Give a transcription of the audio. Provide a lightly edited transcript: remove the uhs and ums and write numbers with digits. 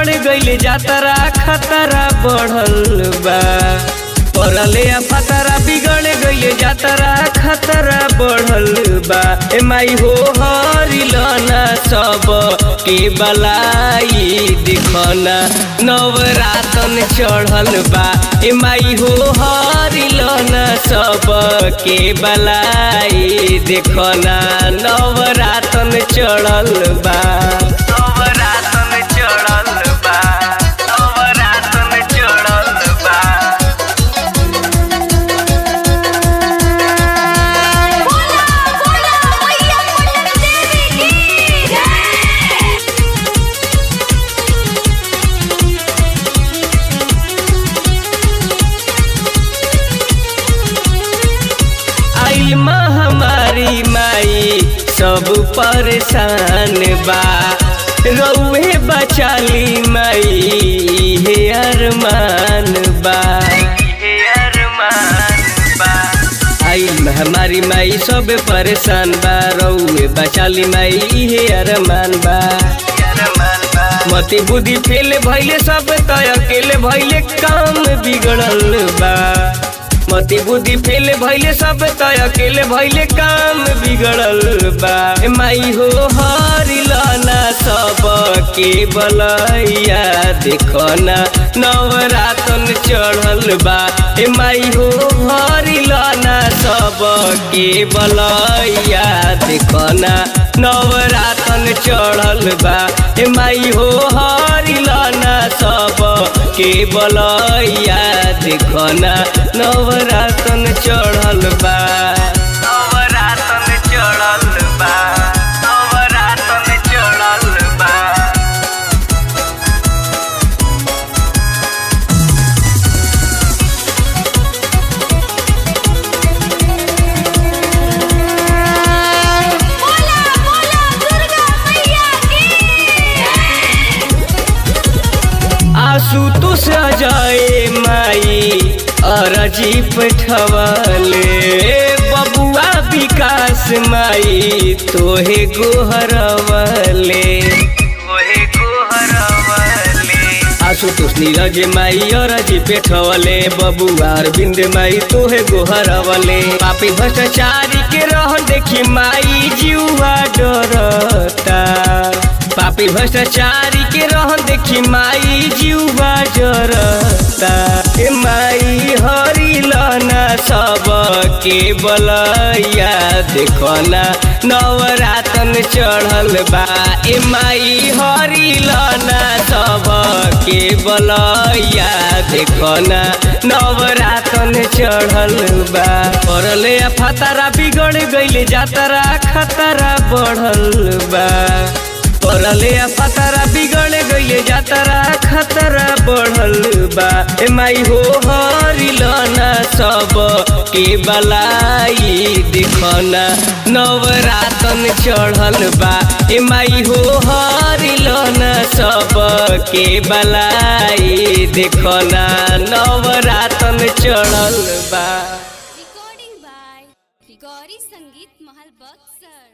बिगड़ गइल जातरा खतरा बढ़ल बा। परले फतरा बिगड़ गइल जातरा खतरा बढ़ल बा। ए माई हो हरिलना सब के बलाई दिखना नवरातन चढ़ल बा। ए माई हो हरिलना सब के बलाई देखना नवरातन चढ़ल बा। महामारी माई सब परेशान बा। रउहे बचाली माई हे अरमान बा। आई महामारी माई सब परेशान बा। रउहे बचाली माई हे अरमान बा। मति बुद्धि फेल भइले सब त अकेले भइले काम बिगड़ल बा। मति बुद्धि फेल भइले सब त अकेले भइले काम बिगड़ल बा। माई हो हरिलना सब के बलैया देखना नवरातन चढ़ल बा। माई हो हरिलना सब के बलैया देखना नवरातन चढ़ल बा। माई हो हरिलना सब के बलैया देखना नवरातन चढ़ल बा। नवरातन चढ़ल बा। नवरातन चढ़ल बा। आशुतोष अजय माई अरजी पठवले। बबुआ विकास माई तोहे गोहरवले। आशुतोष नीरज माई अरजी पेठवले। बबुआ अरविंद माई तोहे गोहरवले। पापी भ्रष्टाचारी के रहन देखी माई जीवा डरता। पापी भ्रष्टाचारी के रहन देखी माई जीवा जरता। माई हरिलना सब के बलैया देखना नवरातन चढ़ल बा। माई हरिलना सब के बलैया देखना नवरातन चढ़ल बा। परले फतरा बिगड़ गइल जातरा खतरा बढ़ल बा। परले फतरा बिगड़ गइल जातरा खतरा बढ़ल बा। माई हो हरिलना सब के बलाई देखना नवरातन चढ़ल बा। माई हो हरिलना सब के बलाई देखना नवरातन चढ़ल बा। रिकॉर्डिंग बाय गौरी संगीत महल बक्सर।